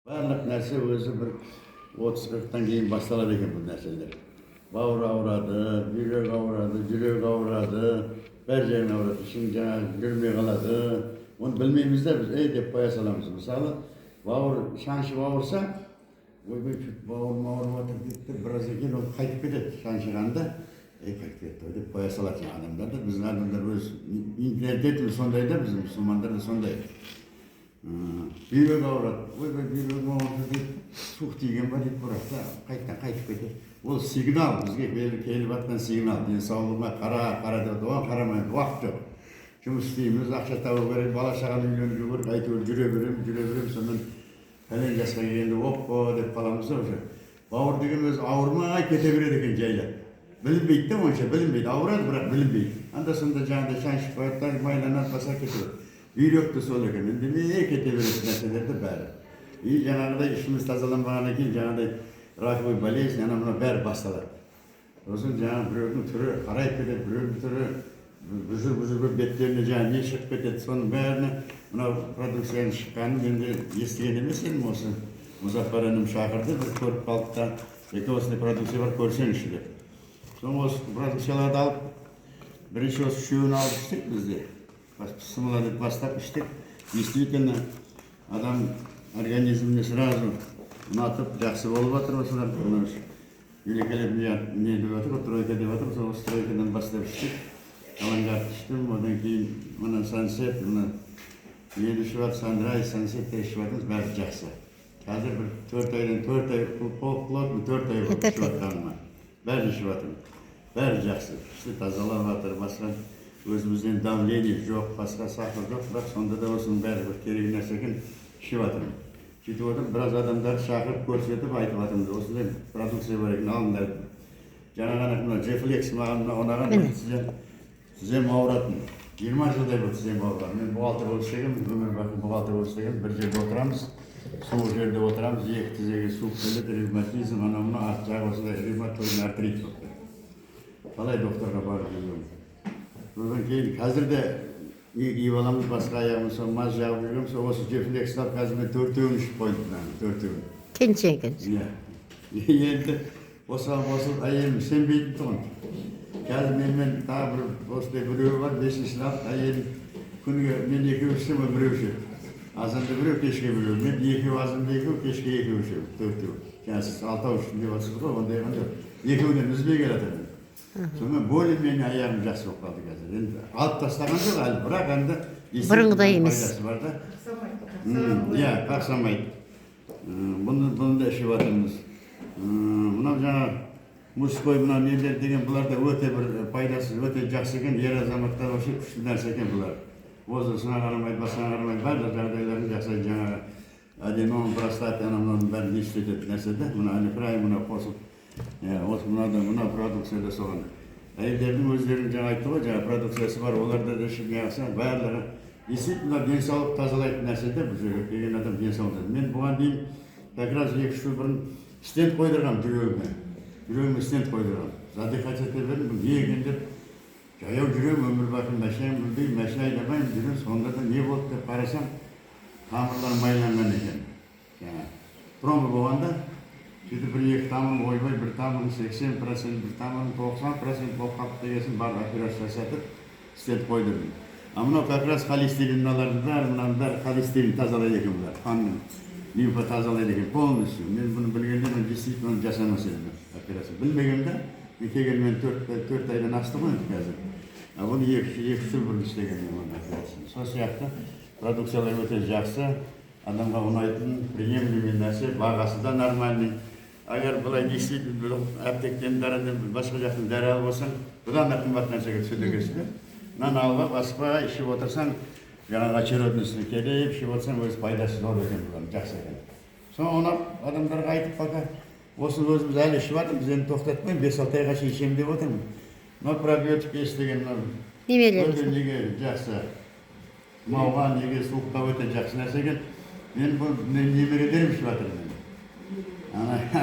Барлық нәрсе өзі бір 30-40-тан кейін басталады екен бұл нәрселер. Бауыр ауырады, бүйрек ауырады, жүрек ауырады, бәр жерің ауырады, ішің жаңағы жүрмей қалады. Оны білмейміз де біз деп қоя саламыз. Мысалы, бауыр шаншып ауырса, ойбай бауырым ауырып жатыр дейді, біраз екен ол қайтып кетеді шаншығанда. Қайтып кетті деп қоя салады адамдар да. Біздің адамдар өз менталитетіміз сондай да, біздің мұсылмандар да сондай. Бүйрек ауырады, ойбай бүйрегім ауырды дейді, суық тиген ба дейді, бірақ та қайтып кетеді. Ол сигнал, бізге келіп жатқан сигнал. Денсаулығыма қара деп, оған қарамайды, уақыт жоқ. Жұмыс істейміз, ақша табу керек, бала шағаны үйленуге керек, әйтеуір жүре беремін, сонымен пәлен жасқа келгенде оппо деп қаламыз да уже. Бауыр деген өзі ауырмай кете береді екен жайлап. Білінбейді де онша, білінбейді, ауырады, бірақ білінбейді. Анда-сонда жаңағыдай шаншып қояды, майланады, баса кетеді. Бүйрек те сол екен, үндемей кете беретін нәрселерді бәрі. И жаңағыдай ішіміз тазаланбағаннан кейін жаңағыдай раковый болезнь, ана мына бәрі басталады. Сосын жаңағы біреудің түрі қарайып кетеді, біреудің түрі бұзыр беттеріне жаңағы не шығып кетеді. Соның бәріне мынау продукцияның шыққанын мен де естіген емес едім осы. Мұзафар інім шақырды, бір көріп қалдық та, осындай продукция бар, көрсеңізші деп. Соң осы продукцияларды алып, бірінші осы үшеуін алып іштік бізде. Сымыла деп бастап іштік. Действительно, адам организміне сразу ұнатып, жақсы болып жатыр осылар. Великолепно не деп жатыр, тройка деп жатыр, сол осы тройкадан бастап іштік. Авангард іштім, одан кейін мына сансет, мына ел ішіп жатыр, сандрай, сансет ішіп жатырмыз, бәрі жақсы. Қазір бір 4 айдан 4 ай плотный 4 ай болып ішіп жатқаныма. Бәрі ішіп жатырмыз, бәрі жақсы. Ішті тазалап жатыр, басқа өзімізден давление жоқ, басқа сахар жоқ, бірақ сонда да осының бәрі бір керек нәрсе екен ішіп жатырмын. Сөйтіп отырып, біраз адамдарды шақырып көрсетіп айтып жатырмыз, осындай продукция бар екен, алыңдар. Жаңа ғана мына Жефлекс маған ұнаған, тізем ауыратын. 20 жылдай болды тізем ауырған. Мен бухгалтер болып істегенмін, өмір бақи бухгалтер болып істегенмін. Бір жерде отырамыз, суық жерде отырамыз, екі тізеге суық келеді, ревматизм, ана арт жағы осындай ревматоидный артрит болды. Қалай докторға барып жүргенмін. Одан кейін қазір де не киіп аламыз, басқа аяғымыз сол маз жағып жүргенміз, осы Жефлекстар қазір мен 4-еуін ішіп қойдым, 4-еуін. Келіншек екенсіз. Иә. Енді осы әйелім сенбейтін тұғын. Қазір менімен тағы бір осындай біреуі бар, 5-ші алып, әйелім күніге мен 2 ішсем, ол 1 ішеді. Азанда біреу, кешке біреу. Мен 2 азанда 2, кешке 2 ішемін, 4-еу. Жаңа сіз 6 ішін деп отырсыз ғой, ондай қандай. 2-ден үзбей келатыр. Сонымен более-менее аяғым жақсы болып қалды қазір. Енді алып тастаған жоқ әлі, бірақ енді бұрынғыдай емес. Пайдасы бар да. Иә, қақсамайды. Бұны да ішіп жатырмыз. Мынау жаңа мужской мынау нелер деген бұлар да өте бір пайдасы, өте жақсы екен. Ер азаматтар вообще күшті нәрсе екен бұлар. Возрастына қарамайды, басына қарамайды, барлық жағдайларын жасайды. Жаңағы аденом, простат, мынаның бәрін естететін нәрсе де. Мына анифрай, мына қосып. Осы мына продукция да соған. Әйелдердің өздерінің жаңа айтты ғой, жаңа продукциясы бар, оларда да ішіп неғылса, барлығы. Действительно, денсаулық тазалайтын нәрсе де бұл жерге келген адам денсаулық. Мен бұған дейін как раз 2 жыл бұрын стенд қойдырғам жүрегіме. Жүрегіме стенд қойдырғам. Задыхаться бердім, не екен деп. Жаяу жүрем, өмір бақи машина мүлдей, машина айдамайым жүрем. Сонда да не болды деп қарасам, тамырлар майланған екен. Тромбы болғанда, сөйтіп 1-2 тамырын ойбай, бір тамырын 80%, бір тамырын 90% болып қалып дегесін бар операция жасатып, стенд қойдырдым. Мынау как раз холестериналардың бәрі холестерин тазалайды екен бұлар. Қанның лимфа тазалайды екен полностью. Мен бұны білгенде мен действительно жасамас едім операция. Білмегенде, келгенмен 4 айдан асты ғой қазір. Бұны 2 жыл бұрын істегенмін операцияны. Сол сияқты продукциялар өте жақсы, адамға ұнайтын, приемлемый нәрсе, бағасы да нормальный. Agar бұлай действительно аптектен дәріден басқа жақтың дәрі алып болсаң, бұдан да қымбат нәрсеге түседі екенсің. Мынаны алып, аспа, ішіп отырсаң, жаңағы очередностьіне келіп, ішіп отырсаң, өз пайдасы зор екен бұдан, жақсы екен. Соны адамдарға айтып қалға, осы өзіміз әлі ішіп жатырмыз, енді тоқтатпайын, 5-6 айға шейін ішемін деп отырмын. Мына пробиотик естіген, өте неге жақсы, мауға неге суыққа өте жақсы нәрсе екен. Мен бұл немерелерім ішіп жатырмын.